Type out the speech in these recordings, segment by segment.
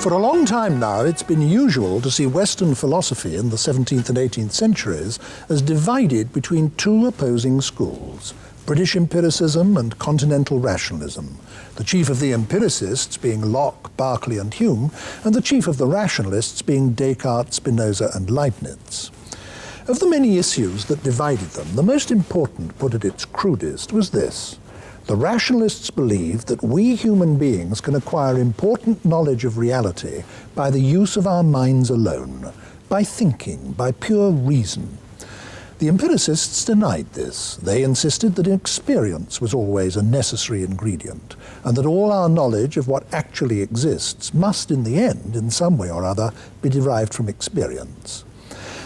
For a long time now, it's been usual to see Western philosophy in the 17th and 18th centuries as divided between two opposing schools, British empiricism and continental rationalism, the chief of the empiricists being Locke, Berkeley and Hume, and the chief of the rationalists being Descartes, Spinoza and Leibniz. Of the many issues that divided them, the most important, put at its crudest, was this. The rationalists believed that we human beings can acquire important knowledge of reality by the use of our minds alone, by thinking, by pure reason. The empiricists denied this. They insisted that experience was always a necessary ingredient, and that all our knowledge of what actually exists must, in the end, in some way or other, be derived from experience.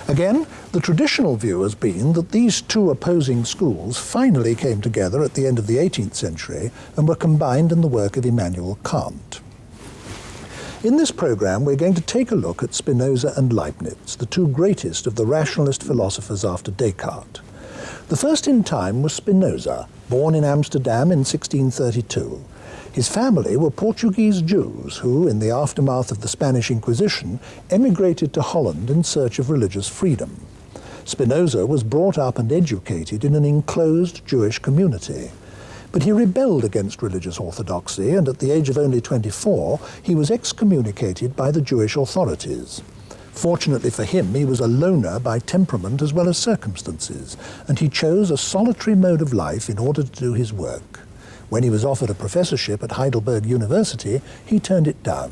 Again, the traditional view has been that these two opposing schools finally came together at the end of the 18th century and were combined in the work of Immanuel Kant. In this program, we're going to take a look at Spinoza and Leibniz, the two greatest of the rationalist philosophers after Descartes. The first in time was Spinoza, born in Amsterdam in 1632. His family were Portuguese Jews who, in the aftermath of the Spanish Inquisition, emigrated to Holland in search of religious freedom. Spinoza was brought up and educated in an enclosed Jewish community. But he rebelled against religious orthodoxy, and at the age of only 24, he was excommunicated by the Jewish authorities. Fortunately for him, he was a loner by temperament as well as circumstances, and he chose a solitary mode of life in order to do his work. When he was offered a professorship at Heidelberg University, he turned it down.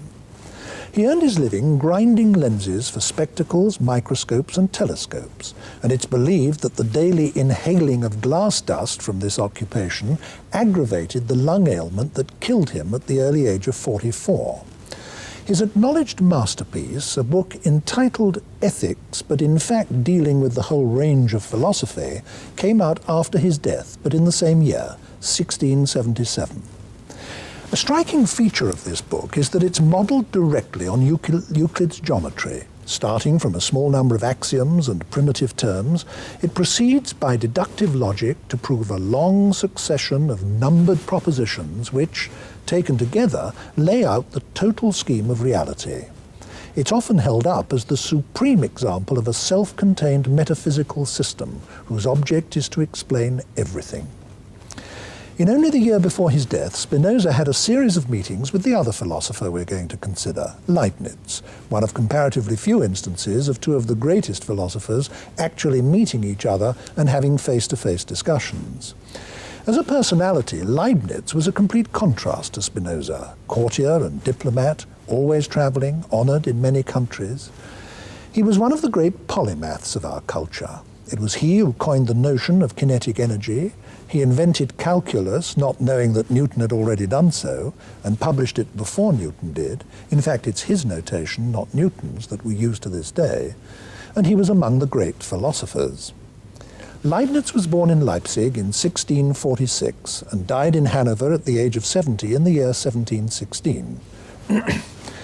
He earned his living grinding lenses for spectacles, microscopes and telescopes, and it's believed that the daily inhaling of glass dust from this occupation aggravated the lung ailment that killed him at the early age of 44. His acknowledged masterpiece, a book entitled Ethics, but in fact dealing with the whole range of philosophy, came out after his death, but in the same year, 1677. A striking feature of this book is that it's modelled directly on Euclid's geometry. Starting from a small number of axioms and primitive terms, it proceeds by deductive logic to prove a long succession of numbered propositions which, taken together, lay out the total scheme of reality. It's often held up as the supreme example of a self-contained metaphysical system whose object is to explain everything. In only the year before his death, Spinoza had a series of meetings with the other philosopher we're going to consider, Leibniz, one of comparatively few instances of two of the greatest philosophers actually meeting each other and having face-to-face discussions. As a personality, Leibniz was a complete contrast to Spinoza, courtier and diplomat, always travelling, honoured in many countries. He was one of the great polymaths of our culture. It was he who coined the notion of kinetic energy. He invented calculus, not knowing that Newton had already done so, and published it before Newton did. In fact, it's his notation, not Newton's, that we use to this day. And he was among the great philosophers. Leibniz was born in Leipzig in 1646 and died in Hanover at the age of 70 in the year 1716.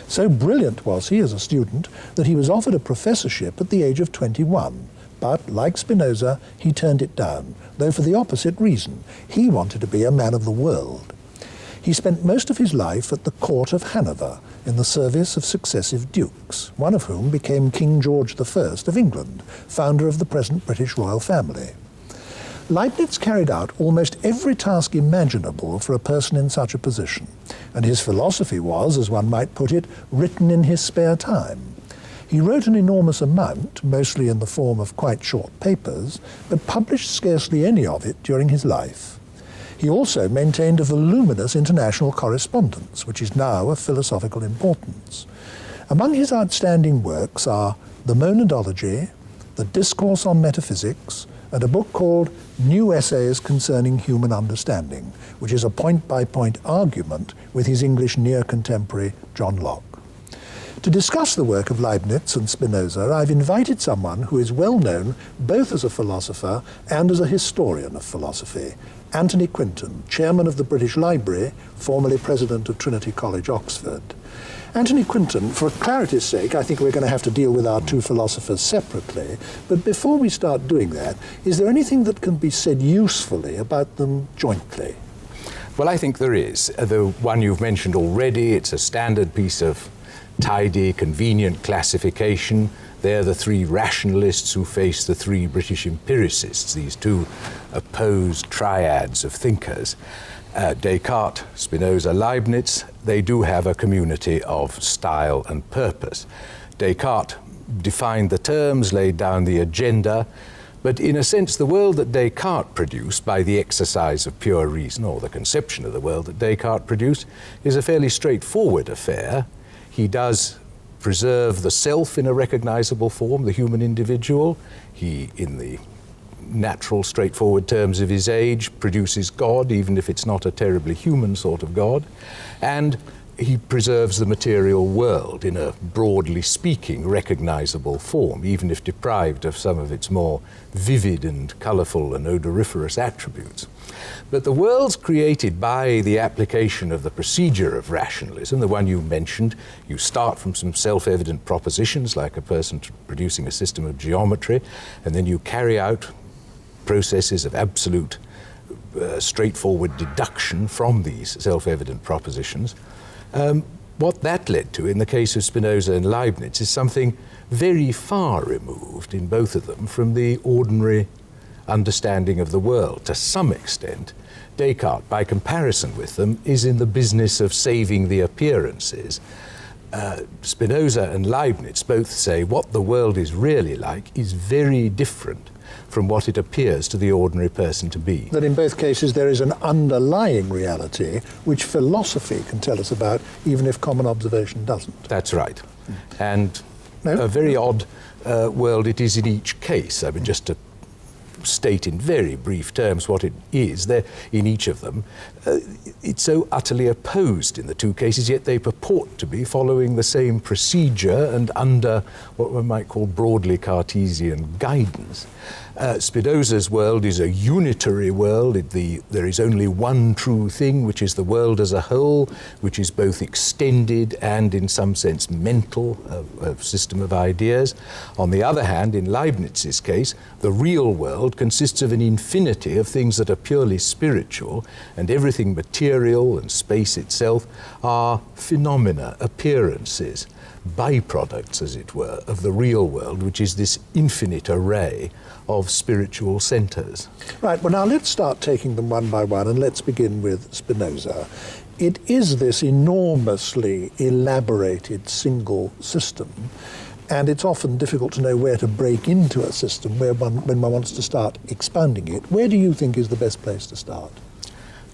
So brilliant was he as a student that he was offered a professorship at the age of 21. But, like Spinoza, he turned it down, though for the opposite reason. He wanted to be a man of the world. He spent most of his life at the court of Hanover, in the service of successive dukes, one of whom became King George I of England, founder of the present British royal family. Leibniz carried out almost every task imaginable for a person in such a position, and his philosophy was, as one might put it, written in his spare time. He wrote an enormous amount, mostly in the form of quite short papers, but published scarcely any of it during his life. He also maintained a voluminous international correspondence, which is now of philosophical importance. Among his outstanding works are The Monadology, The Discourse on Metaphysics, and a book called New Essays Concerning Human Understanding, which is a point-by-point argument with his English near-contemporary John Locke. To discuss the work of Leibniz and Spinoza, I've invited someone who is well known both as a philosopher and as a historian of philosophy, Anthony Quinton, chairman of the British Library, formerly president of Trinity College, Oxford. Anthony Quinton, for clarity's sake, I think we're going to have to deal with our two philosophers separately, but before we start doing that, is there anything that can be said usefully about them jointly? Well, I think there is. The one you've mentioned already, it's a standard piece of tidy, convenient classification. They're the three rationalists who face the three British empiricists, these two opposed triads of thinkers. Descartes, Spinoza, Leibniz, they do have a community of style and purpose. Descartes defined the terms, laid down the agenda, but in a sense the world that Descartes produced by the exercise of pure reason, or the conception of the world that Descartes produced, is a fairly straightforward affair. He does preserve the self in a recognizable form, the human individual. He, in the natural, straightforward terms of his age, produces God, even if it's not a terribly human sort of God. And he preserves the material world in a, broadly speaking, recognizable form, even if deprived of some of its more vivid and colorful and odoriferous attributes. But the worlds created by the application of the procedure of rationalism, the one you mentioned, you start from some self-evident propositions, like a person producing a system of geometry, and then you carry out processes of absolute, straightforward deduction from these self-evident propositions. What that led to in the case of Spinoza and Leibniz is something very far removed in both of them from the ordinary understanding of the world. To some extent, Descartes, by comparison with them, is in the business of saving the appearances. Spinoza and Leibniz both say what the world is really like is very different from what it appears to the ordinary person to be. That in both cases there is an underlying reality which philosophy can tell us about, even if common observation doesn't. That's right. And a very odd world it is in each case. I mean, just to state in very brief terms what it is, there in each of them, it's so utterly opposed in the two cases, yet they purport to be following the same procedure and under what one might call broadly Cartesian guidance. Spinoza's world is a unitary world. There is only one true thing, which is the world as a whole, which is both extended and in some sense mental, a system of ideas. On the other hand, in Leibniz's case, the real world consists of an infinity of things that are purely spiritual, and everything material and space itself are phenomena, appearances, byproducts, as it were, of the real world, which is this infinite array of spiritual centers. Right, well now let's start taking them one by one, and let's begin with Spinoza. It is this enormously elaborated single system, and it's often difficult to know where to break into a system when one wants to start expounding it. Where do you think is the best place to start?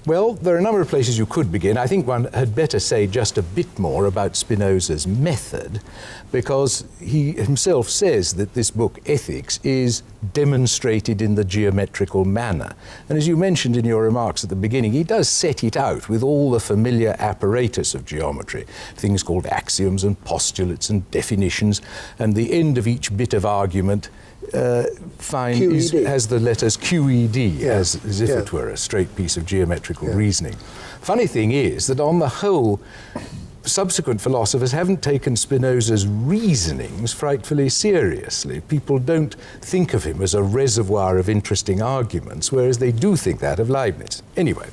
Well, there are a number of places you could begin. I think one had better say just a bit more about Spinoza's method, because he himself says that this book, Ethics, is demonstrated in the geometrical manner. And as you mentioned in your remarks at the beginning, he does set it out with all the familiar apparatus of geometry, things called axioms and postulates and definitions, and the end of each bit of argument has the letters QED, as if it were a straight piece of geometrical reasoning. Funny thing is that on the whole, subsequent philosophers haven't taken Spinoza's reasonings frightfully seriously. People don't think of him as a reservoir of interesting arguments, whereas they do think that of Leibniz. Anyway,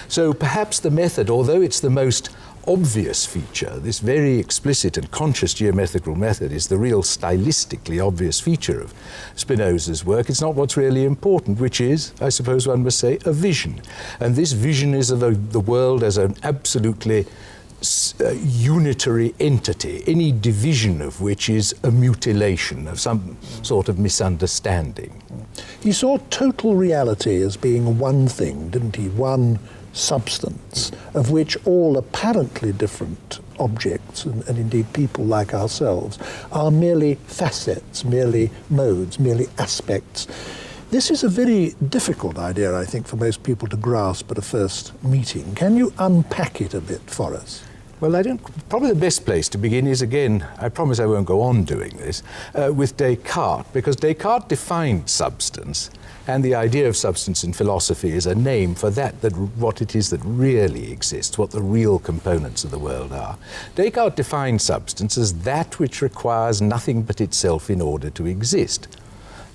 so perhaps the method, although it's the most obvious feature, this very explicit and conscious geometrical method is the real stylistically obvious feature of Spinoza's work. It's not what's really important, which is, I suppose one must say, a vision. And this vision is of the world as an absolutely unitary entity, any division of which is a mutilation of some sort of misunderstanding. He saw total reality as being one thing, didn't he? One substance, of which all apparently different objects, and indeed people like ourselves, are merely facets, merely modes, merely aspects. This is a very difficult idea, I think, for most people to grasp at a first meeting. Can you unpack it a bit for us? Well, probably the best place to begin is, again, I promise I won't go on doing this, with Descartes, because Descartes defined substance, and the idea of substance in philosophy is a name for what it is that really exists, what the real components of the world are. Descartes defined substance as that which requires nothing but itself in order to exist.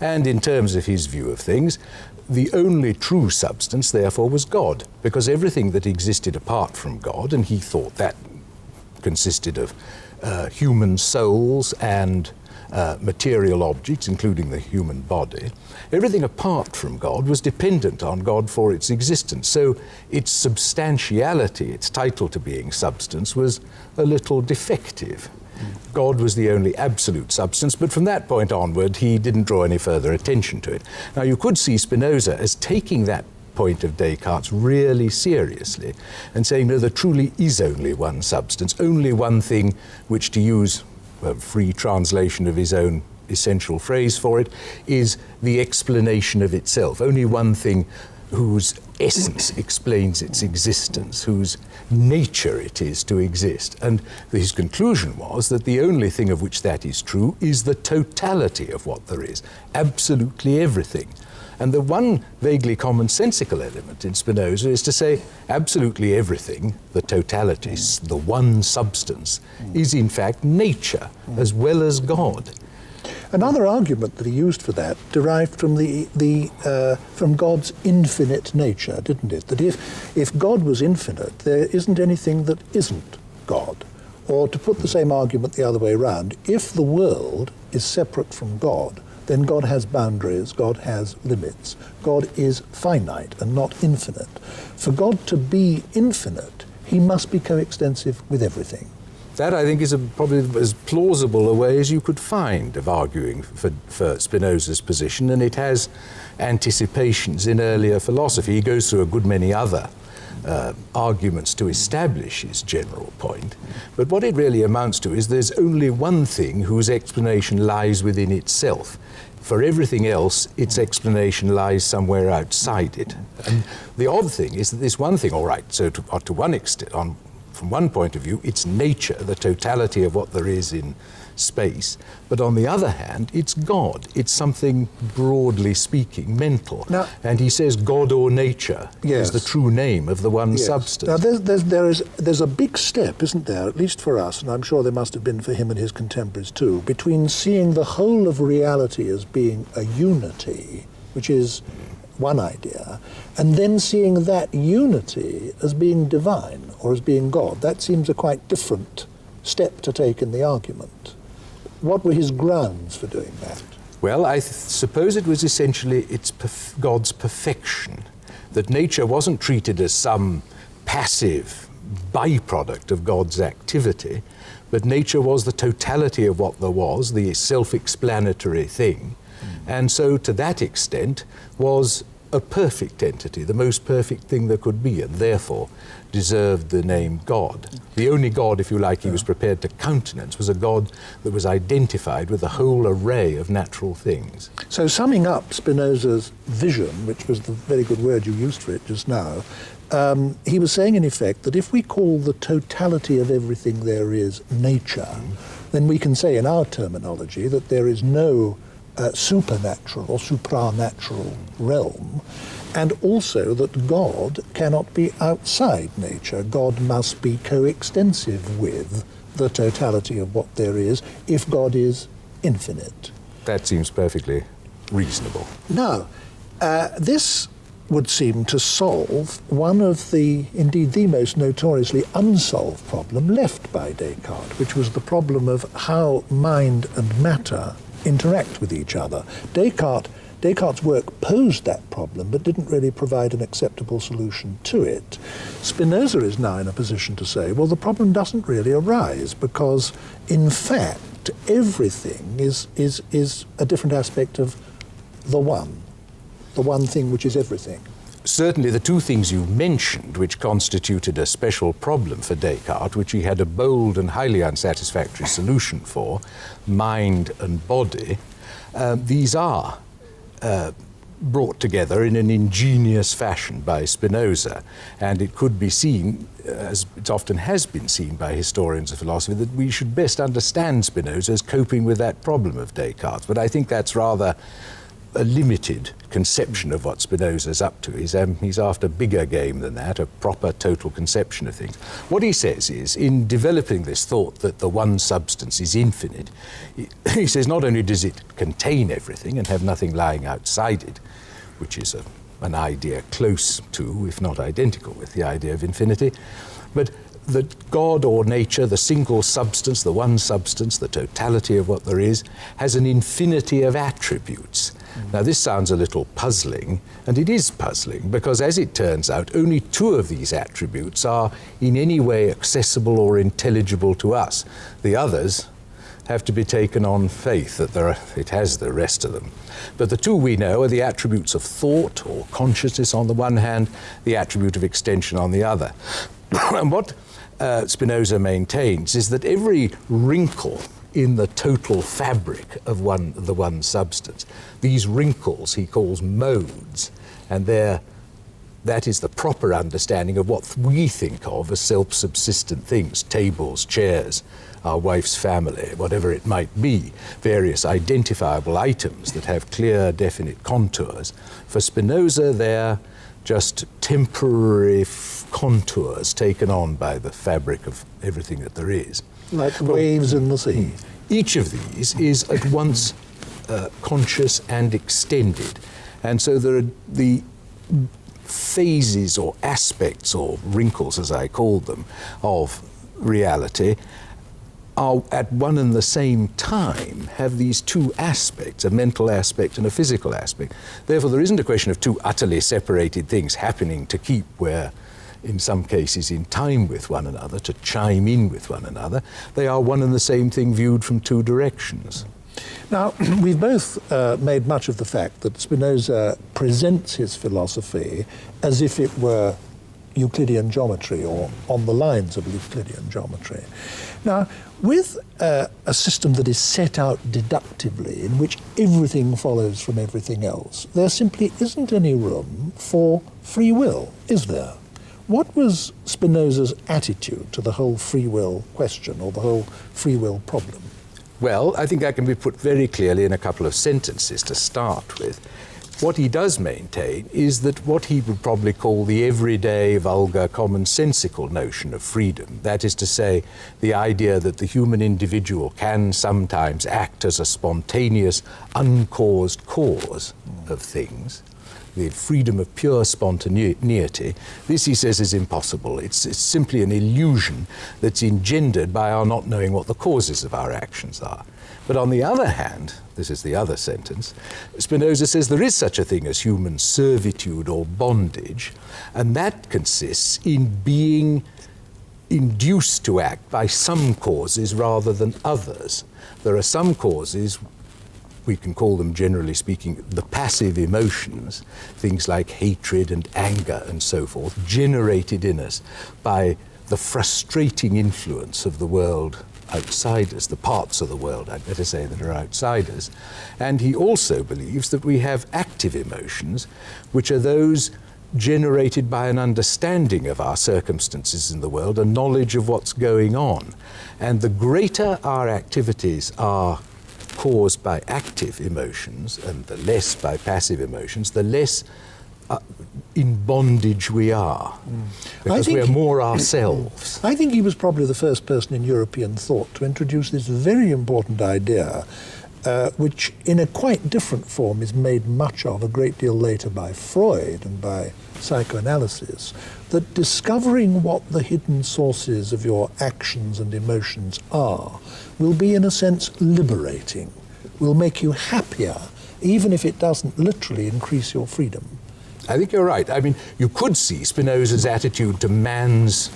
And in terms of his view of things, the only true substance, therefore, was God, because everything that existed apart from God, and he thought that consisted of human souls and material objects, including the human body. Everything apart from God was dependent on God for its existence. So its substantiality, its title to being substance, was a little defective. God was the only absolute substance, but from that point onward, he didn't draw any further attention to it. Now, you could see Spinoza as taking that point of Descartes really seriously and saying, no, there truly is only one substance, only one thing which, to use a free translation of his own essential phrase for it, is the explanation of itself. Only one thing whose essence explains its existence, whose nature it is to exist. And his conclusion was that the only thing of which that is true is the totality of what there is, absolutely everything. And the one vaguely commonsensical element in Spinoza is to say absolutely everything, the totality, the one substance, is in fact nature as well as God. Another argument that he used for that derived from from God's infinite nature, didn't it? That if God was infinite, there isn't anything that isn't God. Or to put the same argument the other way around, if the world is separate from God, then God has boundaries, God has limits. God is finite and not infinite. For God to be infinite, he must be coextensive with everything. That, I think, is probably as plausible a way as you could find of arguing for Spinoza's position, and it has anticipations in earlier philosophy. He goes through a good many other arguments to establish his general point. But what it really amounts to is there's only one thing whose explanation lies within itself. For everything else, its explanation lies somewhere outside it. And the odd thing is that this one thing, all right, so to one extent, from one point of view, it's nature, the totality of what there is in space. But on the other hand, it's God. It's something, broadly speaking, mental. Now, and he says God or nature is the true name of the one substance. Now, there's a big step, isn't there, at least for us, and I'm sure there must have been for him and his contemporaries too, between seeing the whole of reality as being a unity, which is one idea, and then seeing that unity as being divine or as being God. That seems a quite different step to take in the argument. What were his grounds for doing that? Well, I suppose it was essentially God's perfection, that nature wasn't treated as some passive byproduct of God's activity, but nature was the totality of what there was, the self-explanatory thing. And so to that extent was a perfect entity, the most perfect thing there could be, and therefore deserved the name God. The only God, if you like, he was prepared to countenance was a God that was identified with a whole array of natural things. So summing up Spinoza's vision, which was the very good word you used for it just now, he was saying in effect that if we call the totality of everything there is nature, then we can say in our terminology that there is no supernatural or supranatural realm, and also that God cannot be outside nature. God must be coextensive with the totality of what there is if God is infinite. That seems perfectly reasonable. Now, this would seem to solve one of indeed the most notoriously unsolved problem left by Descartes, which was the problem of how mind and matter interact with each other. Descartes' work posed that problem, but didn't really provide an acceptable solution to it. Spinoza is now in a position to say, well, the problem doesn't really arise, because, in fact, everything is a different aspect of the one thing which is everything. Certainly the two things you mentioned, which constituted a special problem for Descartes, which he had a bold and highly unsatisfactory solution for, mind and body, these are brought together in an ingenious fashion by Spinoza. And it could be seen, as it often has been seen by historians of philosophy, that we should best understand Spinoza as coping with that problem of Descartes. But I think that's rather a limited conception of what Spinoza's up to. He's after bigger game than that, a proper total conception of things. What he says is, in developing this thought that the one substance is infinite, he says not only does it contain everything and have nothing lying outside it, which is an idea close to, if not identical with, the idea of infinity, but that God or nature, the single substance, the one substance, the totality of what there is, has an infinity of attributes. Now this sounds a little puzzling, and it is puzzling, because as it turns out, only two of these attributes are in any way accessible or intelligible to us. The others have to be taken on faith that it has the rest of them. But the two we know are the attributes of thought or consciousness on the one hand, the attribute of extension on the other. And what Spinoza maintains is that every wrinkle in the total fabric of the one substance, these wrinkles he calls modes, and that is the proper understanding of what we think of as self-subsistent things: tables, chairs, our wife's family, whatever it might be, various identifiable items that have clear, definite contours. For Spinoza, they're just temporary contours taken on by the fabric of everything that there is. Like waves in the sea. Each of these is at once conscious and extended. And so there are the phases or aspects or wrinkles, as I call them, of reality are at one and the same time have these two aspects, a mental aspect and a physical aspect. Therefore, there isn't a question of two utterly separated things happening to keep where, in some cases, in time with one another, to chime in with one another. They are one and the same thing viewed from two directions. Now, we've both made much of the fact that Spinoza presents his philosophy as if it were Euclidean geometry, or on the lines of Euclidean geometry. Now, with a system that is set out deductively, in which everything follows from everything else, there simply isn't any room for free will, is there? What was Spinoza's attitude to the whole free will question, or the whole free will problem? Well, I think that can be put very clearly in a couple of sentences to start with. What he does maintain is that what he would probably call the everyday, vulgar, commonsensical notion of freedom, that is to say, the idea that the human individual can sometimes act as a spontaneous, uncaused cause of things, the freedom of pure spontaneity, this, he says, is impossible. It's simply an illusion that's engendered by our not knowing what the causes of our actions are. But on the other hand, this is the other sentence, Spinoza says there is such a thing as human servitude or bondage, and that consists in being induced to act by some causes rather than others. There are some causes, we can call them, generally speaking, the passive emotions, things like hatred and anger and so forth, generated in us by the frustrating influence of the world outside us, the parts of the world, I'd better say, that are outside us. And he also believes that we have active emotions, which are those generated by an understanding of our circumstances in the world, a knowledge of what's going on. And the greater our activities are caused by active emotions and the less by passive emotions, the less in bondage we are, because we're more ourselves. I think he was probably the first person in European thought to introduce this very important idea, which in a quite different form is made much of a great deal later by Freud and by psychoanalysis, that discovering what the hidden sources of your actions and emotions are will be, in a sense, liberating, will make you happier, even if it doesn't literally increase your freedom. I think you're right. I mean, you could see Spinoza's attitude to man's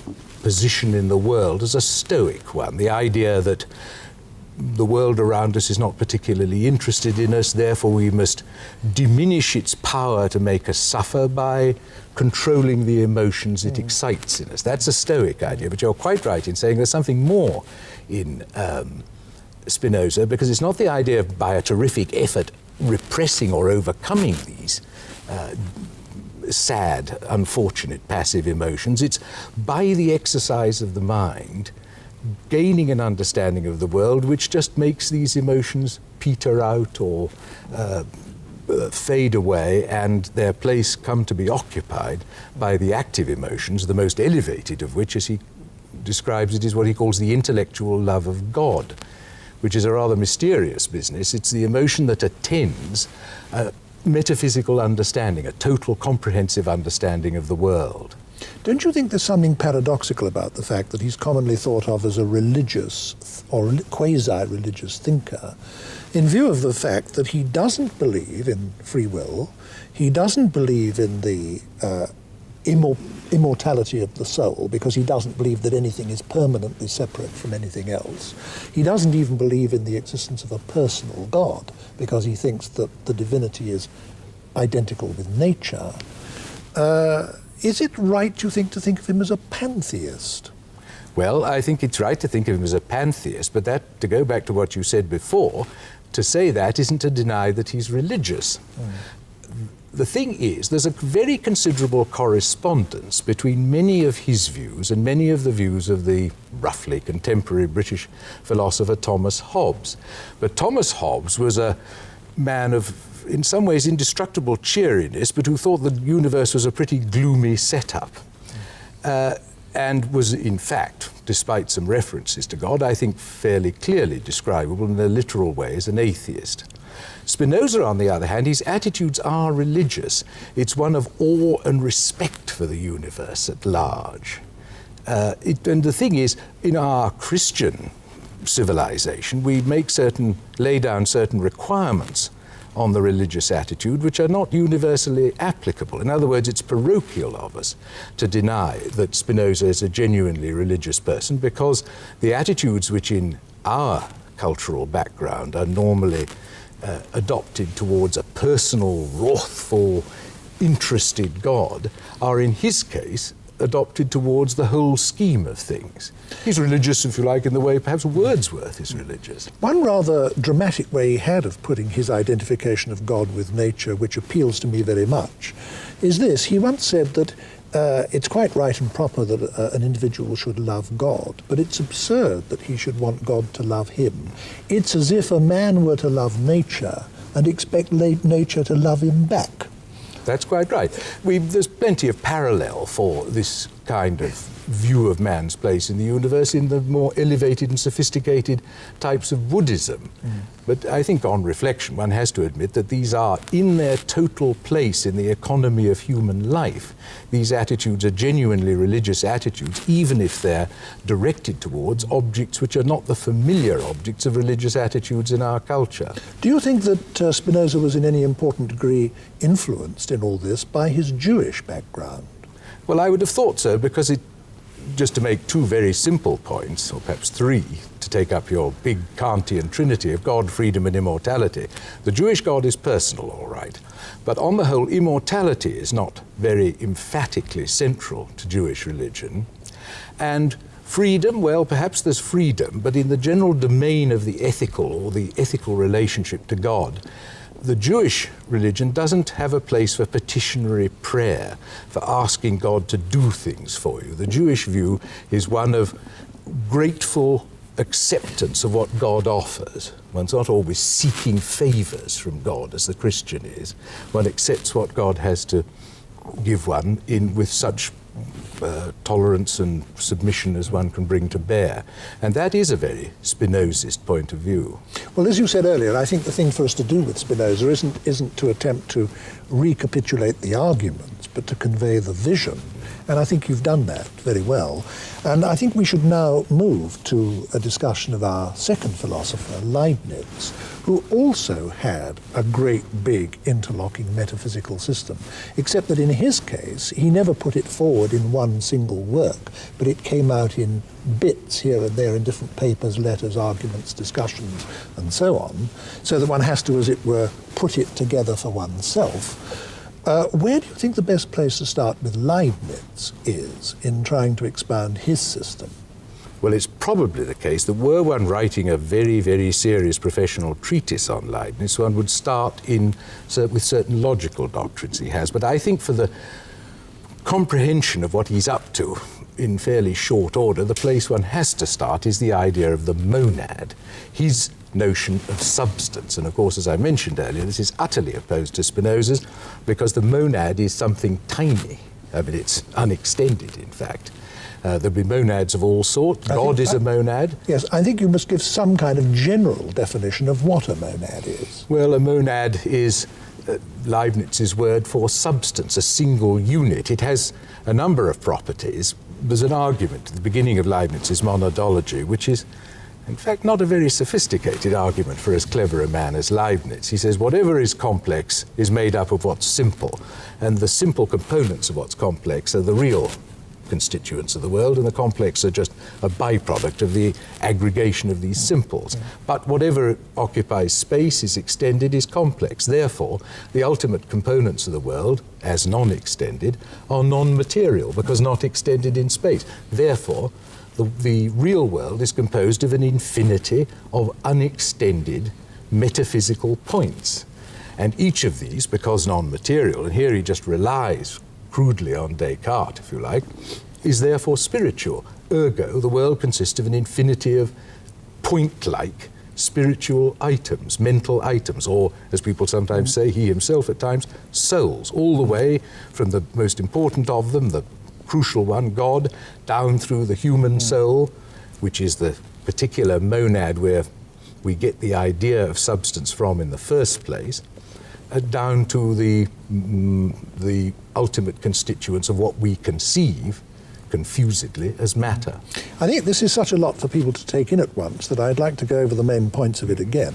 position in the world as a Stoic one, the idea that the world around us is not particularly interested in us, therefore we must diminish its power to make us suffer by controlling the emotions it excites in us. That's a Stoic idea, but you're quite right in saying there's something more in Spinoza, because it's not the idea of, by a terrific effort, repressing or overcoming these sad, unfortunate, passive emotions. It's by the exercise of the mind, gaining an understanding of the world which just makes these emotions peter out or fade away, and their place come to be occupied by the active emotions, the most elevated of which, as he describes it, is what he calls the intellectual love of God, which is a rather mysterious business. It's the emotion that attends metaphysical understanding, a total comprehensive understanding of the world. Don't you think there's something paradoxical about the fact that he's commonly thought of as a religious or quasi-religious thinker, in view of the fact that he doesn't believe in free will, he doesn't believe in the immortality of the soul, because he doesn't believe that anything is permanently separate from anything else. He doesn't even believe in the existence of a personal God, because he thinks that the divinity is identical with nature. Is it right, you think, to think of him as a pantheist? Well, I think it's right to think of him as a pantheist, but that, to go back to what you said before, to say that isn't to deny that he's religious. The thing is, there's a very considerable correspondence between many of his views and many of the views of the roughly contemporary British philosopher Thomas Hobbes. But Thomas Hobbes was a man of, in some ways, indestructible cheeriness, but who thought the universe was a pretty gloomy setup. And was, in fact, despite some references to God, I think fairly clearly describable in a literal way as an atheist. Spinoza, on the other hand, his attitudes are religious. It's one of awe and respect for the universe at large. And the thing is, in our Christian civilization, we lay down certain requirements on the religious attitude which are not universally applicable. In other words, it's parochial of us to deny that Spinoza is a genuinely religious person, because the attitudes which in our cultural background are normally adopted towards a personal, wrathful, interested God are, in his case, adopted towards the whole scheme of things. He's religious, if you like, in the way perhaps Wordsworth is religious. One rather dramatic way he had of putting his identification of God with nature, which appeals to me very much, is this. He once said that it's quite right and proper that an individual should love God, but it's absurd that he should want God to love him. It's as if a man were to love nature and expect nature to love him back. That's quite right. There's plenty of parallel for this kind of view of man's place in the universe in the more elevated and sophisticated types of Buddhism. But I think on reflection one has to admit that these are, in their total place in the economy of human life, these attitudes are genuinely religious attitudes, even if they're directed towards objects which are not the familiar objects of religious attitudes in our culture. Do you think that Spinoza was in any important degree influenced in all this by his Jewish background? Well, I would have thought so, because just to make two very simple points, or perhaps three, to take up your big Kantian trinity of God, freedom, and immortality. The Jewish God is personal, all right, but on the whole, immortality is not very emphatically central to Jewish religion. And freedom, well, perhaps there's freedom, but in the general domain of the ethical, or the ethical relationship to God, the Jewish religion doesn't have a place for petitionary prayer, for asking God to do things for you. The Jewish view is one of grateful acceptance of what God offers. One's not always seeking favors from God, as the Christian is. One accepts what God has to give one with such tolerance and submission as one can bring to bear. And that is a very Spinozist point of view. Well, as you said earlier, I think the thing for us to do with Spinoza isn't to attempt to recapitulate the arguments, but to convey the vision. And I think you've done that very well. And I think we should now move to a discussion of our second philosopher, Leibniz, who also had a great big interlocking metaphysical system, except that in his case, he never put it forward in one single work, but it came out in bits here and there in different papers, letters, arguments, discussions, and so on, so that one has to, as it were, put it together for oneself. Where do you think the best place to start with Leibniz is in trying to expound his system? Well, it's probably the case that were one writing a very, very serious professional treatise on Leibniz, one would start with certain logical doctrines he has. But I think for the comprehension of what he's up to in fairly short order, the place one has to start is the idea of the monad, his notion of substance. And of course, as I mentioned earlier, this is utterly opposed to Spinoza's, because the monad is something tiny. I mean, it's unextended, in fact. There'll be monads of all sorts. God is a monad. Yes, I think you must give some kind of general definition of what a monad is. Well, a monad is Leibniz's word for substance, a single unit. It has a number of properties. There's an argument at the beginning of Leibniz's monadology, which is, in fact, not a very sophisticated argument for as clever a man as Leibniz. He says whatever is complex is made up of what's simple, and the simple components of what's complex are the real constituents of the world, and the complex are just a byproduct of the aggregation of these simples. But whatever occupies space, is extended, is complex. Therefore, the ultimate components of the world, as non-extended, are non-material, because not extended in space. Therefore, the real world is composed of an infinity of unextended metaphysical points. And each of these, because non-material, and here he just relies crudely on Descartes, if you like, is therefore spiritual. Ergo, the world consists of an infinity of point-like spiritual items, mental items, or, as people sometimes say, he himself at times, souls, all the way from the most important of them, the crucial one, God, down through the human soul, which is the particular monad where we get the idea of substance from in the first place, down to the ultimate constituents of what we conceive, confusedly, as matter. I think this is such a lot for people to take in at once that I'd like to go over the main points of it again.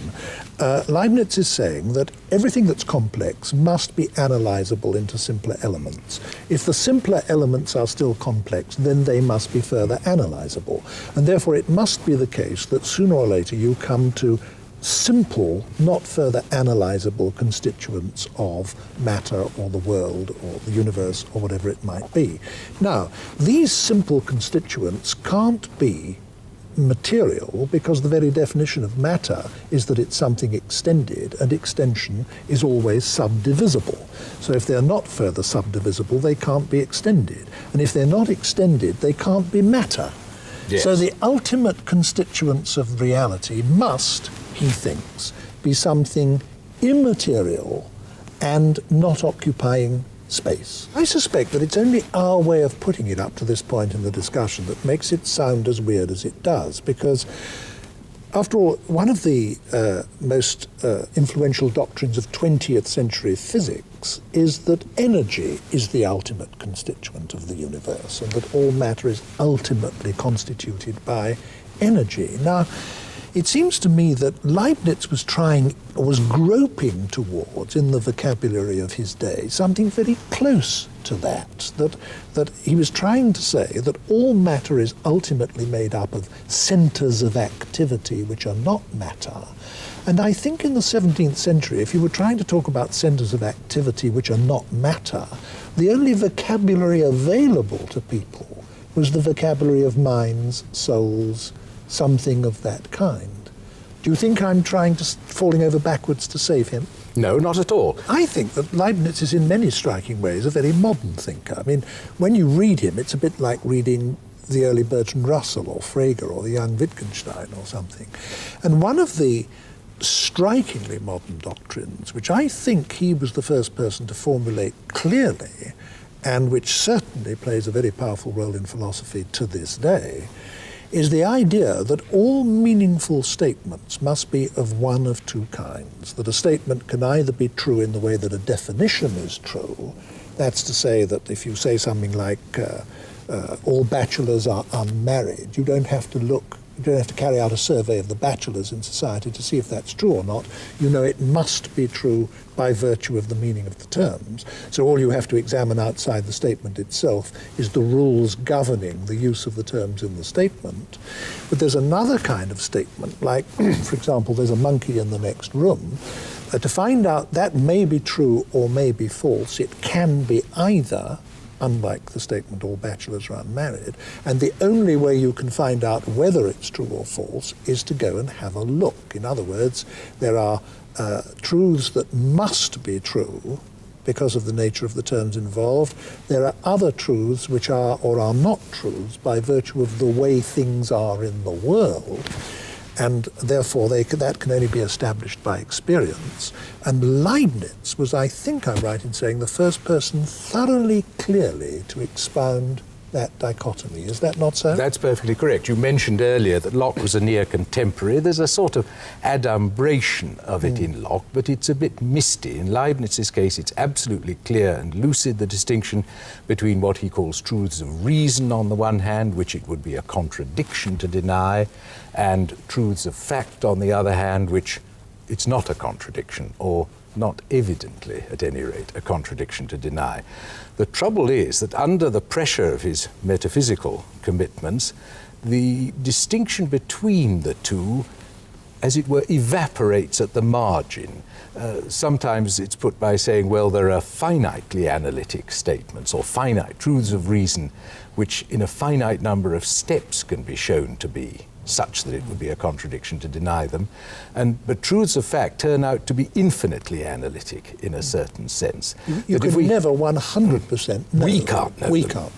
Leibniz is saying that everything that's complex must be analyzable into simpler elements. If the simpler elements are still complex, then they must be further analyzable. And therefore it must be the case that sooner or later you come to simple, not further analyzable constituents of matter or the world or the universe or whatever it might be. Now, these simple constituents can't be material because the very definition of matter is that it's something extended, and extension is always subdivisible. So if they're not further subdivisible, they can't be extended. And if they're not extended, they can't be matter. Yes. So the ultimate constituents of reality must, he thinks, be something immaterial and not occupying space. I suspect that it's only our way of putting it up to this point in the discussion that makes it sound as weird as it does, because after all, one of the most influential doctrines of 20th century physics is that energy is the ultimate constituent of the universe, and that all matter is ultimately constituted by energy. Now, it seems to me that Leibniz was groping towards, in the vocabulary of his day, something very close to that he was trying to say that all matter is ultimately made up of centers of activity which are not matter. And I think in the 17th century, if you were trying to talk about centers of activity which are not matter, the only vocabulary available to people was the vocabulary of minds, souls, something of that kind. Do you think I'm falling over backwards to save him? No, not at all. I think that Leibniz is in many striking ways a very modern thinker. I mean, when you read him, it's a bit like reading the early Bertrand Russell or Frege or the young Wittgenstein or something. And one of the strikingly modern doctrines, which I think he was the first person to formulate clearly, and which certainly plays a very powerful role in philosophy to this day, is the idea that all meaningful statements must be of one of two kinds. That a statement can either be true in the way that a definition is true, that's to say that if you say something like all bachelors are unmarried, you don't have to carry out a survey of the bachelors in society to see if that's true or not. You know it must be true by virtue of the meaning of the terms. So all you have to examine outside the statement itself is the rules governing the use of the terms in the statement. But there's another kind of statement, like, for example, there's a monkey in the next room. To find out that may be true or may be false, it can be either, unlike the statement all bachelors are unmarried, and the only way you can find out whether it's true or false is to go and have a look. In other words, there are truths that must be true because of the nature of the terms involved. There are other truths which are or are not truths by virtue of the way things are in the world, and therefore that can only be established by experience. And Leibniz was, I think I'm right in saying, the first person thoroughly clearly to expound that dichotomy. Is that not so? That's perfectly correct. You mentioned earlier that Locke was a near contemporary. There's a sort of adumbration of it in Locke, but it's a bit misty. In Leibniz's case, it's absolutely clear and lucid, the distinction between what he calls truths of reason on the one hand, which it would be a contradiction to deny, and truths of fact on the other hand, which it's not a contradiction, or not evidently, at any rate, a contradiction to deny. The trouble is that under the pressure of his metaphysical commitments, the distinction between the two, as it were, evaporates at the margin. Sometimes it's put by saying, well, there are finitely analytic statements or finite truths of reason, which in a finite number of steps can be shown to be such that it would be a contradiction to deny them. But truths of fact turn out to be infinitely analytic in a certain sense. You can never 100% know. We can't know. We can't.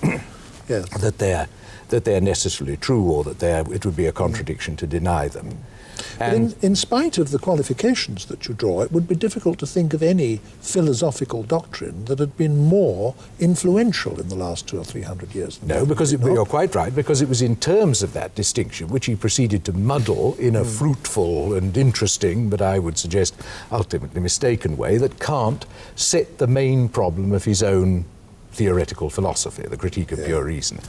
Yes. That they're necessarily true, or that it would be a contradiction to deny them. But in spite of the qualifications that you draw, it would be difficult to think of any philosophical doctrine that had been more influential in the last 200 or 300 years. No, because you're quite right, because it was in terms of that distinction, which he proceeded to muddle in a fruitful and interesting, but I would suggest ultimately mistaken way, that Kant set the main problem of his own theoretical philosophy, the critique of pure reason.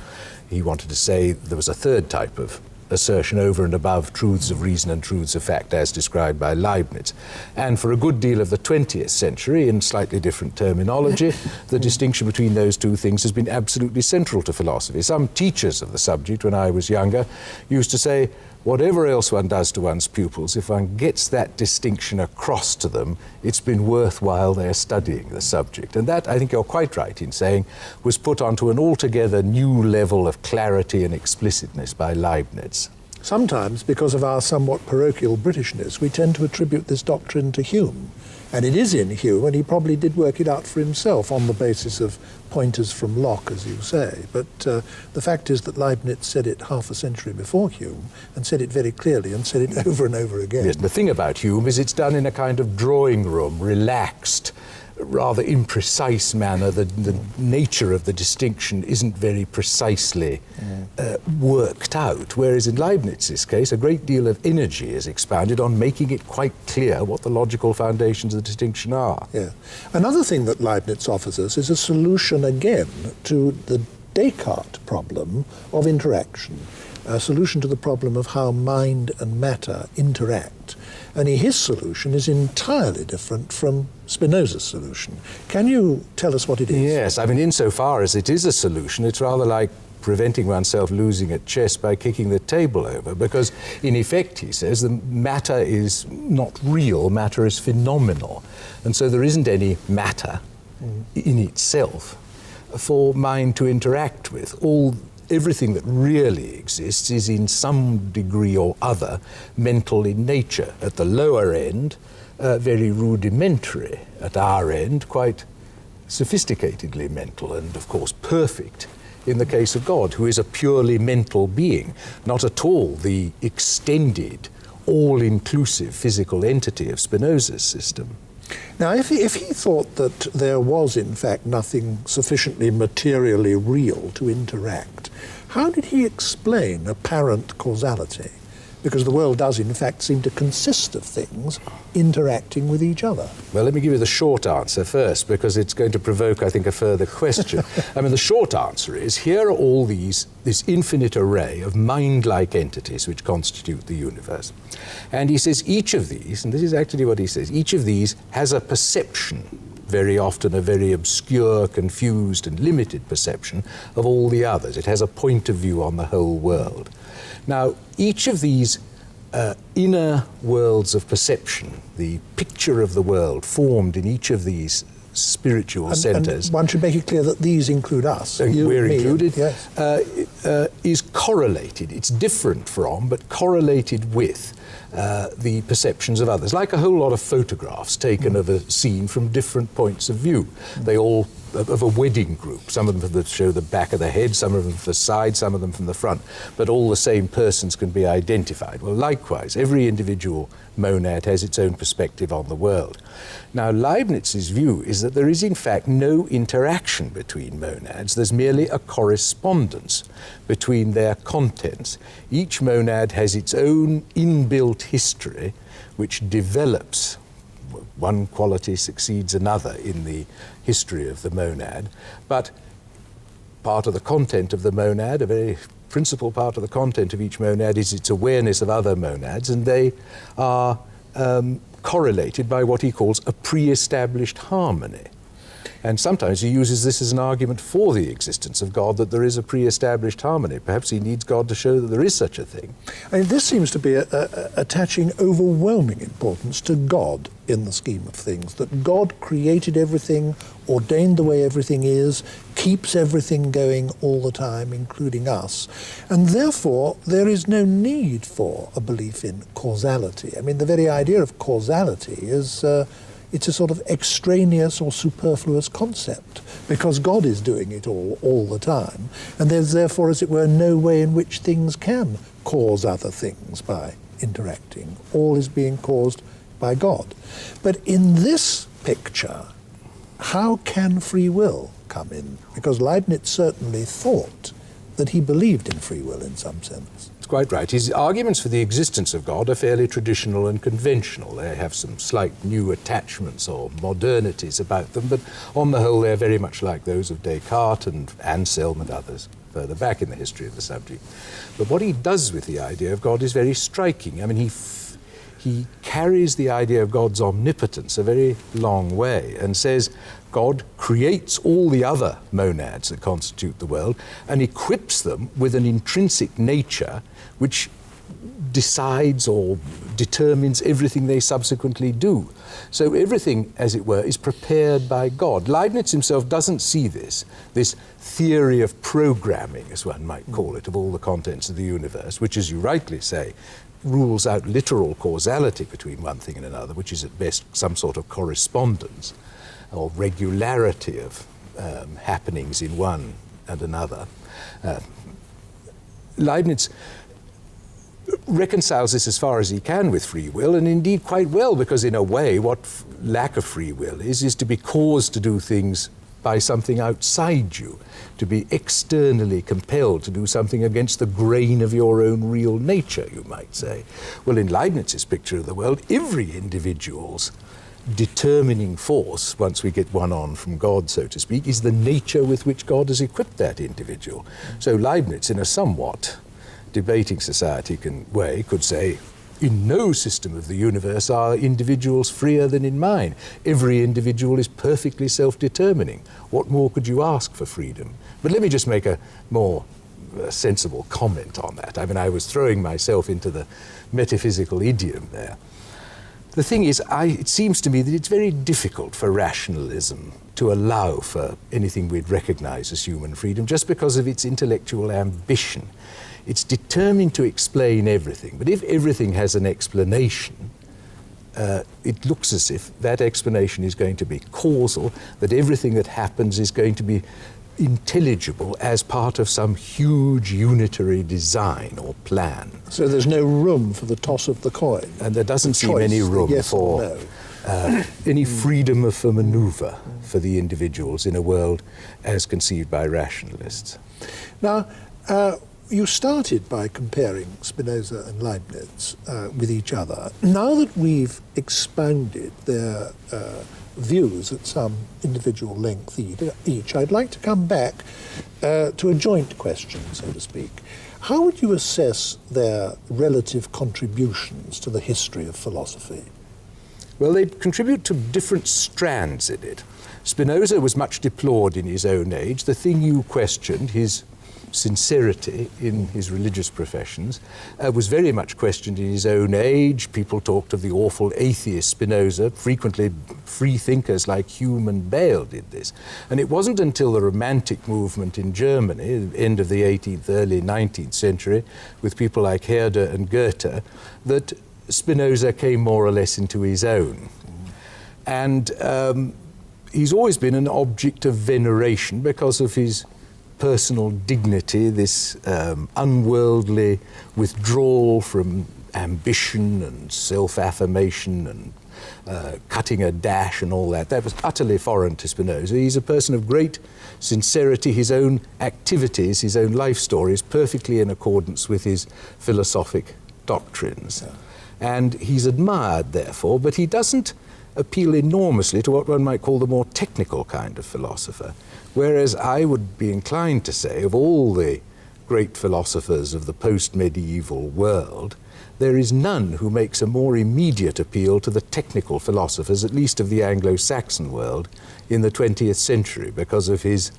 He wanted to say there was a third type of assertion over and above truths of reason and truths of fact as described by Leibniz. And for a good deal of the 20th century, in slightly different terminology, the distinction between those two things has been absolutely central to philosophy. Some teachers of the subject, when I was younger, used to say, whatever else one does to one's pupils, if one gets that distinction across to them, it's been worthwhile their studying the subject. And that, I think you're quite right in saying, was put onto an altogether new level of clarity and explicitness by Leibniz. Sometimes, because of our somewhat parochial Britishness, we tend to attribute this doctrine to Hume. And it is in Hume, and he probably did work it out for himself on the basis of pointers from Locke, as you say. But the fact is that Leibniz said it half a century before Hume, and said it very clearly, and said it over and over again. Yes, the thing about Hume is it's done in a kind of drawing room, relaxed, rather imprecise manner. The nature of the distinction isn't very precisely worked out, whereas in Leibniz's case, a great deal of energy is expended on making it quite clear what the logical foundations of the distinction are. Yeah. Another thing that Leibniz offers us is a solution again to the Descartes problem of interaction, a solution to the problem of how mind and matter interact. And his solution is entirely different from Spinoza's solution. Can you tell us what it is? Yes, I mean, insofar as it is a solution, it's rather like preventing oneself losing at chess by kicking the table over, because in effect, he says, the matter is not real, matter is phenomenal. And so there isn't any matter in itself for mind to interact with. Everything that really exists is in some degree or other mental in nature. At the lower end, very rudimentary. At our end, quite sophisticatedly mental and, of course, perfect in the case of God, who is a purely mental being, not at all the extended, all-inclusive physical entity of Spinoza's system. Now, if he thought that there was, in fact, nothing sufficiently materially real to interact, how did he explain apparent causality? Because the world does, in fact, seem to consist of things interacting with each other. Well, let me give you the short answer first, because it's going to provoke, I think, a further question. I mean, the short answer is, here are all this infinite array of mind-like entities which constitute the universe. And he says each of these, and this is actually what he says, each of these has a perception, very often a very obscure, confused, and limited perception of all the others. It has a point of view on the whole world. Now, each of these inner worlds of perception, the picture of the world formed in each of these spiritual centers. And one should make it clear that these include us. We're included. Yes. Is correlated. It's different from, but correlated with the perceptions of others, like a whole lot of photographs taken of a scene from different points of view. They all of a wedding group. Some of them that show the back of the head, some of them from the side, some of them from the front, but all the same persons can be identified. Well, likewise, every individual monad has its own perspective on the world. Now, Leibniz's view is that there is in fact no interaction between monads. There's merely a correspondence between their contents. Each monad has its own inbuilt history, which develops. One quality succeeds another in the history of the monad, but part of the content of the monad, a very principal part of the content of each monad, is its awareness of other monads, and they are correlated by what he calls a pre-established harmony. And sometimes he uses this as an argument for the existence of God, that there is a pre-established harmony. Perhaps he needs God to show that there is such a thing. I mean, this seems to be attaching overwhelming importance to God in the scheme of things, that God created everything, ordained the way everything is, keeps everything going all the time, including us, and therefore there is no need for a belief in causality. I mean, the very idea of causality is it's a sort of extraneous or superfluous concept, because God is doing it all the time, and there's therefore, as it were, no way in which things can cause other things by interacting. All is being caused by God. But in this picture, how can free will come in? Because Leibniz certainly thought that he believed in free will in some sense. Quite right. His arguments for the existence of God are fairly traditional and conventional. They have some slight new attachments or modernities about them, but on the whole they're very much like those of Descartes and Anselm and others further back in the history of the subject. But what he does with the idea of God is very striking. I mean, he carries the idea of God's omnipotence a very long way and says God creates all the other monads that constitute the world and equips them with an intrinsic nature which decides or determines everything they subsequently do. So everything, as it were, is prepared by God. Leibniz himself doesn't see this theory of programming, as one might call it, of all the contents of the universe, which, as you rightly say, rules out literal causality between one thing and another, which is at best some sort of correspondence or regularity of happenings in one and another. Leibniz reconciles this as far as he can with free will, and indeed quite well, because in a way what lack of free will is to be caused to do things by something outside you, to be externally compelled to do something against the grain of your own real nature, you might say. Well, in Leibniz's picture of the world, every individual's determining force, once we get one on from God, so to speak, is the nature with which God has equipped that individual. So Leibniz, in a somewhat debating society way, could say, in no system of the universe are individuals freer than in mine. Every individual is perfectly self-determining. What more could you ask for freedom? But let me just make a more sensible comment on that. I mean, I was throwing myself into the metaphysical idiom there. The thing is, it seems to me that it's very difficult for rationalism to allow for anything we'd recognize as human freedom just because of its intellectual ambition. It's determined to explain everything, but if everything has an explanation, it looks as if that explanation is going to be causal, that everything that happens is going to be intelligible as part of some huge unitary design or plan. So there's no room for the toss of the coin. And there doesn't seem any room for any freedom for maneuver for the individuals in a world as conceived by rationalists. Now, you started by comparing Spinoza and Leibniz with each other. Now that we've expounded their views at some individual length each, I'd like to come back to a joint question, so to speak. How would you assess their relative contributions to the history of philosophy? Well, they contribute to different strands in it. Spinoza was much deplored in his own age. The thing you questioned, his sincerity in his religious professions, was very much questioned in his own age. People talked of the awful atheist Spinoza. Frequently free thinkers like Hume and Bale did this. And it wasn't until the Romantic movement in Germany, end of the 18th, early 19th century, with people like Herder and Goethe, that Spinoza came more or less into his own. And he's always been an object of veneration because of his personal dignity, this unworldly withdrawal from ambition and self-affirmation and cutting a dash and all that. That was utterly foreign to Spinoza. He's a person of great sincerity. His own activities, his own life story is perfectly in accordance with his philosophic doctrines. Yeah. And he's admired, therefore, but he doesn't appeal enormously to what one might call the more technical kind of philosopher. Whereas I would be inclined to say, of all the great philosophers of the post-medieval world, there is none who makes a more immediate appeal to the technical philosophers, at least of the Anglo-Saxon world, in the 20th century, because of his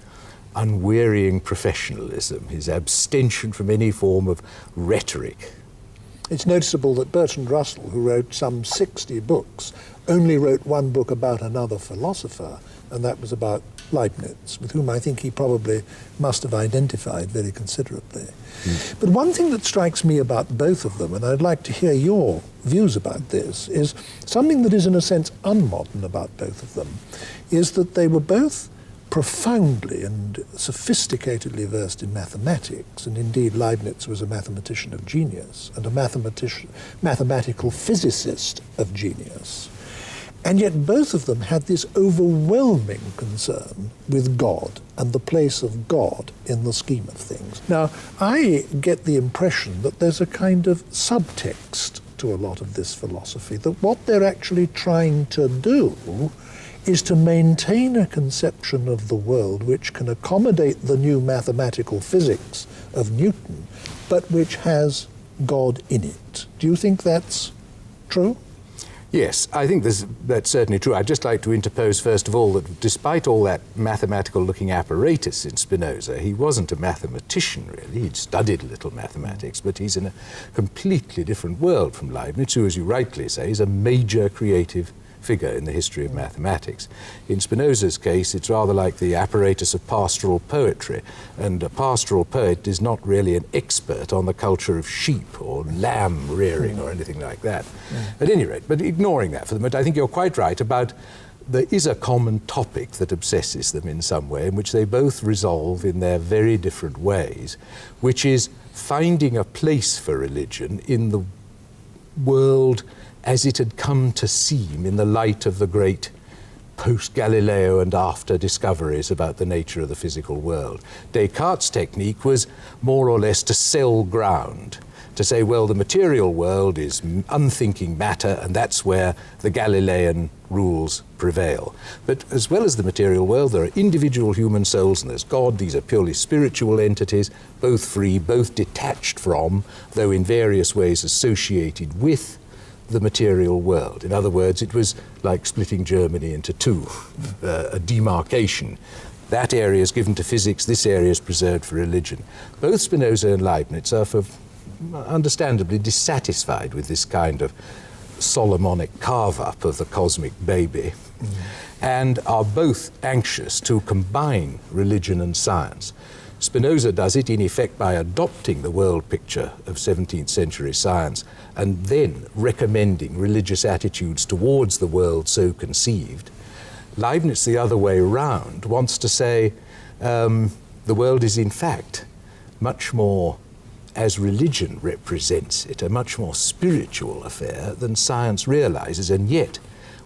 unwearying professionalism, his abstention from any form of rhetoric. It's noticeable that Bertrand Russell, who wrote some 60 books, only wrote one book about another philosopher, and that was about Leibniz, with whom I think he probably must have identified very considerably. But one thing that strikes me about both of them, and I'd like to hear your views about this, is something that is in a sense unmodern about both of them, is that they were both profoundly and sophisticatedly versed in mathematics, and indeed Leibniz was a mathematician of genius and a mathematical physicist of genius. And yet both of them had this overwhelming concern with God and the place of God in the scheme of things. Now, I get the impression that there's a kind of subtext to a lot of this philosophy, that what they're actually trying to do is to maintain a conception of the world which can accommodate the new mathematical physics of Newton, but which has God in it. Do you think that's true? Yes, I think that's certainly true. I'd just like to interpose, first of all, that despite all that mathematical-looking apparatus in Spinoza, he wasn't a mathematician, really. He'd studied a little mathematics, but he's in a completely different world from Leibniz, who, as you rightly say, is a major creative figure in the history of mathematics. In Spinoza's case, it's rather like the apparatus of pastoral poetry, and a pastoral poet is not really an expert on the culture of sheep or lamb rearing or anything like that. At any rate, but ignoring that for the moment, I think you're quite right about there is a common topic that obsesses them in some way, in which they both resolve in their very different ways, which is finding a place for religion in the world as it had come to seem in the light of the great post-Galileo and after discoveries about the nature of the physical world. Descartes' technique was more or less to sell ground, to say, well, the material world is unthinking matter, and that's where the Galilean rules prevail. But as well as the material world, there are individual human souls, and there's God. These are purely spiritual entities, both free, both detached from, though in various ways associated with, the material world. In other words, it was like splitting Germany into two, a demarcation. That area is given to physics, this area is preserved for religion. Both Spinoza and Leibniz are understandably dissatisfied with this kind of Solomonic carve-up of the cosmic baby, and are both anxious to combine religion and science. Spinoza does it in effect by adopting the world picture of 17th century science and then recommending religious attitudes towards the world so conceived. Leibniz, the other way round, wants to say the world is in fact much more, as religion represents it, a much more spiritual affair than science realizes, and yet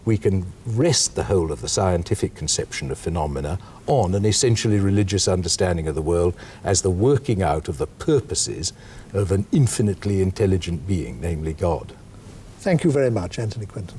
we can rest the whole of the scientific conception of phenomena on an essentially religious understanding of the world as the working out of the purposes of an infinitely intelligent being, namely God. Thank you very much, Anthony Quinton.